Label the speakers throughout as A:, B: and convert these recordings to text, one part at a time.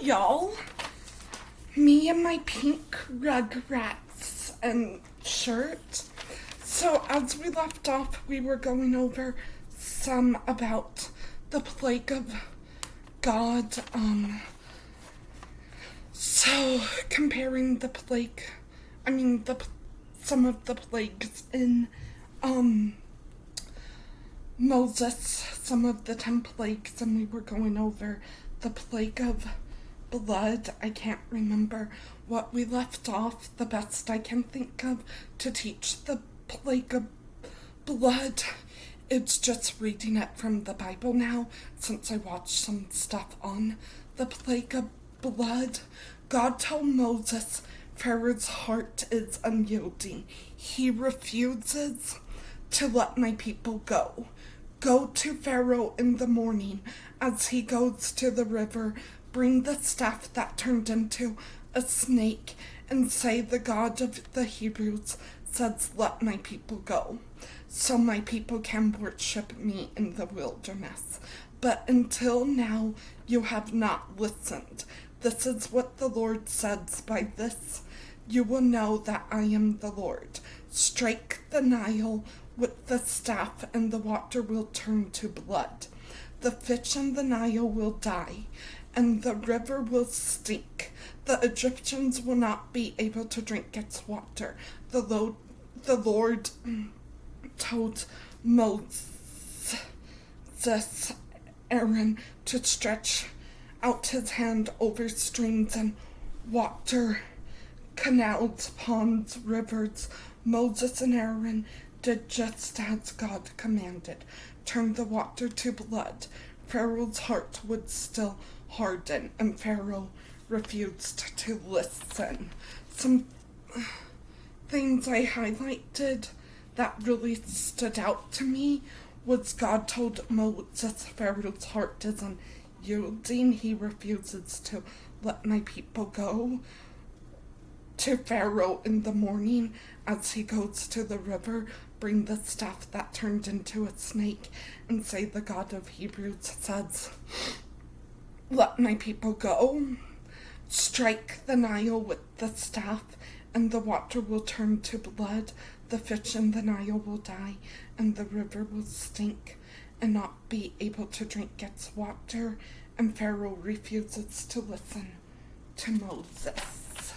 A: y'all. Me and my pink Rugrats and shirt. So as we left off, we were going over some about the plague of God. So comparing the plague, some of the plagues in Moses, some of the 10 plagues, and we were going over the plague of blood. I can't remember what we left off. The best I can think of to teach the plague of blood, it's just reading it from the Bible now, since I watched some stuff on the plague of blood. God told Moses Pharaoh's heart is unyielding. He refuses to let my people go. Go to Pharaoh in the morning as he goes to the river. Bring the staff that turned into a snake and say, the God of the Hebrews says, let my people go, so my people can worship me in the wilderness. But until now, you have not listened. This is what the Lord says. By this, you will know that I am the Lord. Strike the Nile with the staff, and the water will turn to blood. The fish in the Nile will die, and the river will stink. The Egyptians will not be able to drink its water. The Lord told Moses, Aaron, to stretch out his hand over streams and water, canals, ponds, rivers. Moses and Aaron did just as God commanded, turned the water to blood. Pharaoh's heart would still harden, and Pharaoh refused to listen. Some things I highlighted that really stood out to me was God told Moses Pharaoh's heart is unyielding. He refuses to let my people go. To Pharaoh in the morning as he goes to the river, bring the staff that turned into a snake and say, the God of Hebrews says, let my people go. Strike the Nile with the staff, and the water will turn to blood. The fish in the Nile will die, and the river will stink and not be able to drink its water. And Pharaoh refuses to listen to Moses.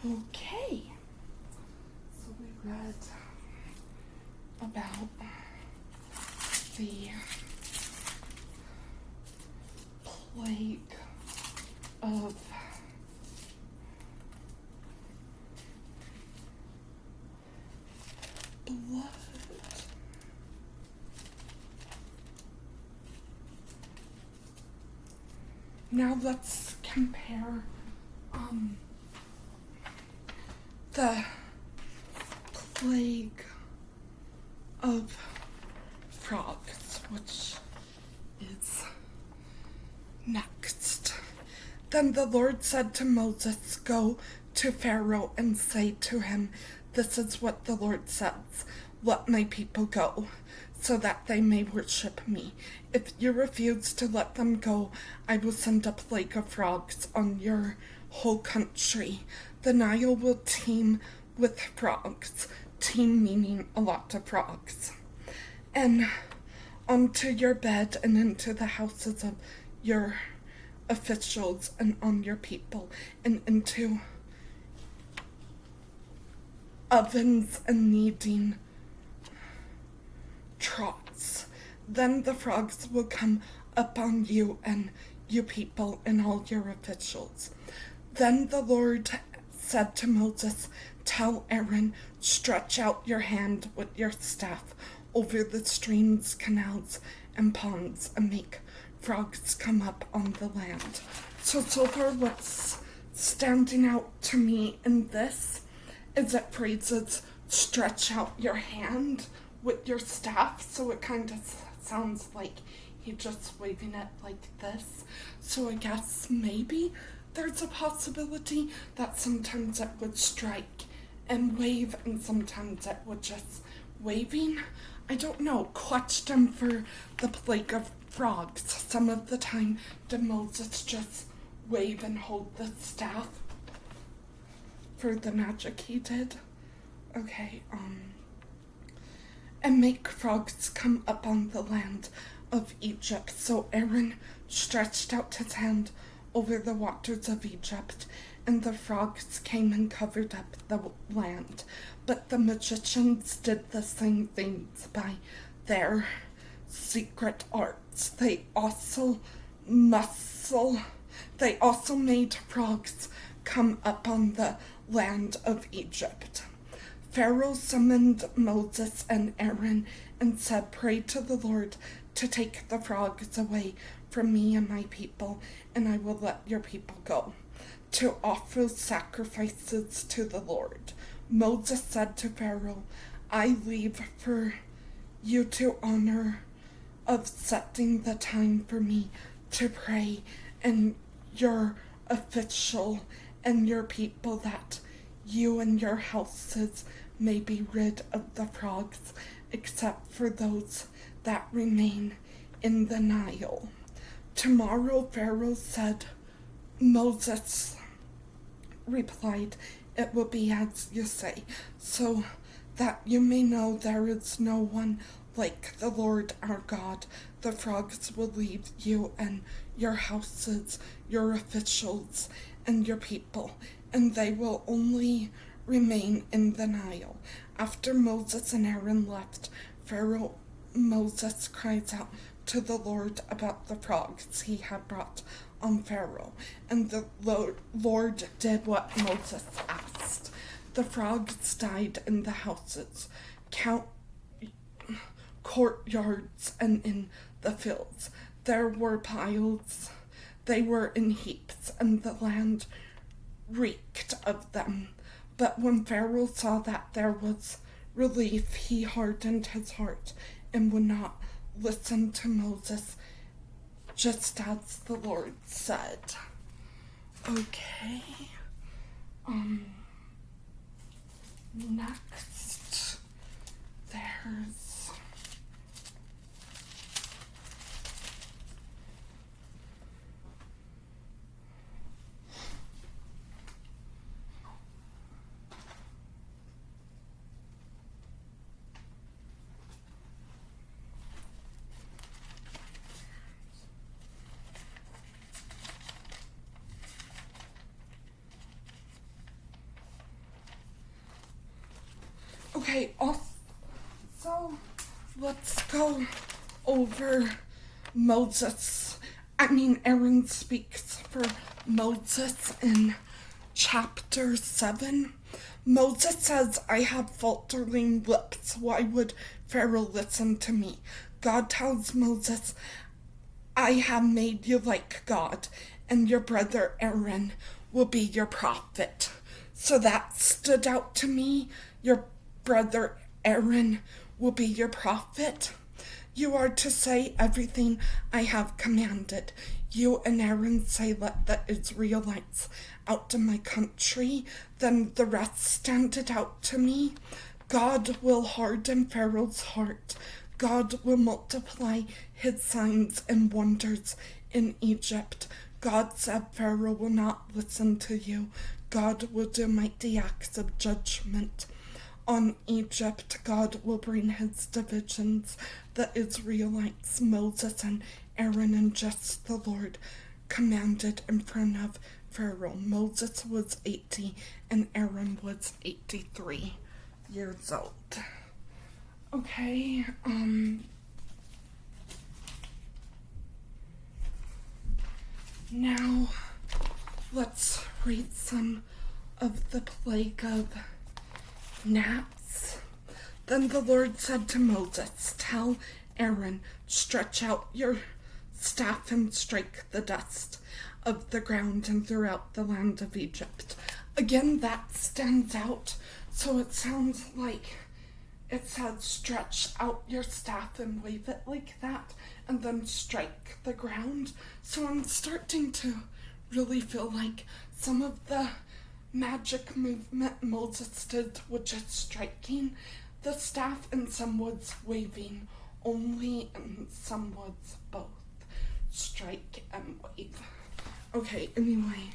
A: Okay, so we read about the plague of blood. Now let's compare the plague of frogs, which is next. Then the Lord said to Moses, go to Pharaoh and say to him, this is what the Lord says, let my people go, so that they may worship me. If you refuse to let them go, I will send a plague of frogs on your whole country. The Nile will teem with frogs, teem meaning a lot of frogs, and onto your bed and into the houses of your officials and on your people, and into ovens and kneading troughs. Then the frogs will come upon you and you people and all your officials. Then the Lord said to Moses, tell Aaron, stretch out your hand with your staff over the streams, canals, and ponds, and make frogs come up on the land. So far what's standing out to me in this is it phrases stretch out your hand with your staff, so it kind of sounds like he's just waving it like this. So I guess maybe there's a possibility that sometimes it would strike and wave, and sometimes it would just waving. I don't know. Question for the plague of frogs. Some of the time, did Moses just wave and hold the staff for the magic he did? Okay, and make frogs come up on the land of Egypt. So Aaron stretched out his hand over the waters of Egypt, and the frogs came and covered up the land. But the magicians did the same things by their secret arts. They also made frogs come up on the land of Egypt. Pharaoh summoned Moses and Aaron and said, "Pray to the Lord to take the frogs away from me and my people, and I will let your people go to offer sacrifices to the Lord." Moses said to Pharaoh, "I leave for you to honor of setting the time for me to pray and your official and your people, that you and your houses may be rid of the frogs, except for those that remain in the Nile." Tomorrow, Pharaoh said. Moses replied, "It will be as you say, so that you may know there is no one like the Lord our God. The frogs will leave you and your houses, your officials, and your people, and they will only remain in the Nile." After Moses and Aaron left Pharaoh, Moses cries out to the Lord about the frogs he had brought on Pharaoh, and the Lord did what Moses asked. The frogs died in the houses, courtyards, and in the fields. There were piles, they were in heaps, and the land reeked of them. But when Pharaoh saw that there was relief, he hardened his heart and would not listen to Moses, just as the Lord said. Okay. Next, there's okay, so let's go over Aaron speaks for Moses in chapter 7. Moses says, "I have faltering lips. Why would Pharaoh listen to me?" God tells Moses, "I have made you like God, and your brother Aaron will be your prophet." So that stood out to me. Your brother Aaron will be your prophet. You are to say everything I have commanded. You and Aaron say, "Let the Israelites out of my country." Then the rest standed out to me. God will harden Pharaoh's heart. God will multiply his signs and wonders in Egypt. God said Pharaoh will not listen to you. God will do mighty acts of judgment on Egypt. God will bring his divisions, the Israelites, Moses and Aaron, and just the Lord commanded in front of Pharaoh. Moses was 80 and Aaron was 83 years old. Okay, now let's read some of the plague of gnats. Then the Lord said to Moses, "Tell Aaron, stretch out your staff and strike the dust of the ground and throughout the land of Egypt." Again, that stands out. So it sounds like it said stretch out your staff and wave it like that and then strike the ground. So I'm starting to really feel like some of the magic movement Moses did was just striking the staff, and some was waving only, and some was both strike and wave. Okay, anyway,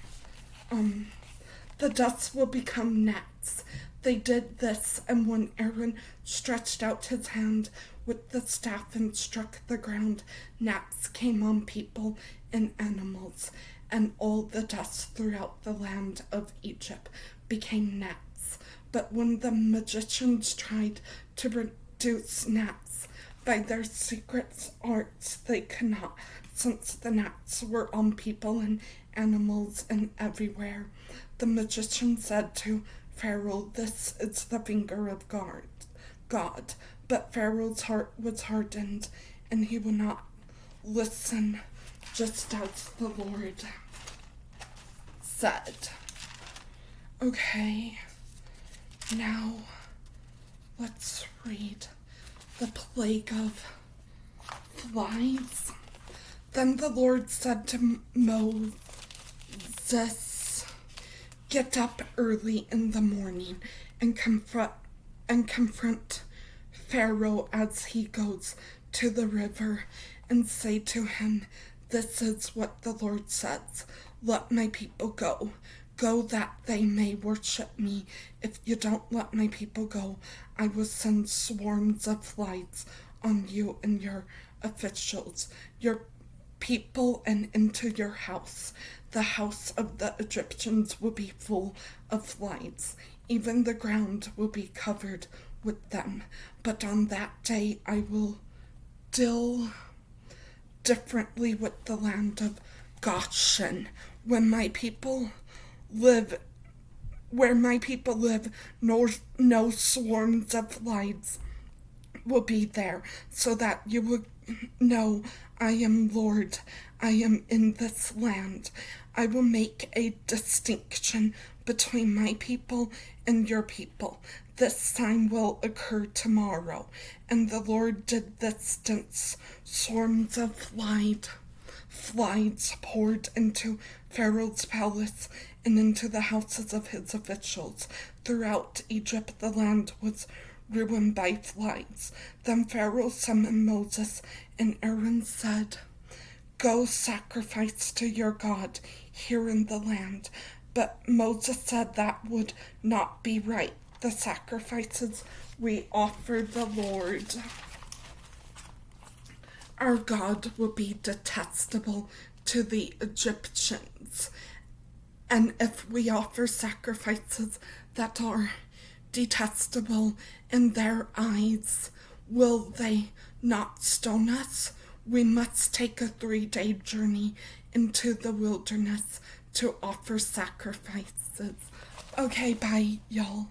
A: the dust will become gnats. They did this, and when Aaron stretched out his hand with the staff and struck the ground, gnats came on people and animals, and all the dust throughout the land of Egypt became gnats. But when the magicians tried to produce gnats by their secret arts, they could not, since the gnats were on people and animals and everywhere. The magician said to Pharaoh, "This is the finger of God." But Pharaoh's heart was hardened, and he would not listen, just as the Lord said. Okay, now let's read the plague of flies. Then the Lord said to Moses, "Get up early in the morning and confront Pharaoh as he goes to the river, and say to him, 'This is what the Lord says. Let my people go. Go that they may worship me. If you don't let my people go, I will send swarms of flies on you and your officials, your people, and into your house. The house of the Egyptians will be full of flies. Even the ground will be covered with them. But on that day I will deal differently with the land of Goshen, where my people live, no swarms of flies will be there, so that you will know I am Lord. I am in this land. I will make a distinction between my people and your people. This sign will occur tomorrow." And the Lord did this since swarms of flies poured into Pharaoh's palace and into the houses of his officials. Throughout Egypt the land was ruined by flies. Then Pharaoh summoned Moses, and Aaron said, "Go sacrifice to your God here in the land." But Moses said that would not be right. The sacrifices we offer the Lord our God will be detestable to the Egyptians. And if we offer sacrifices that are detestable in their eyes, will they not stone us? We must take a 3-day journey into the wilderness to offer sacrifices. Okay, bye, y'all.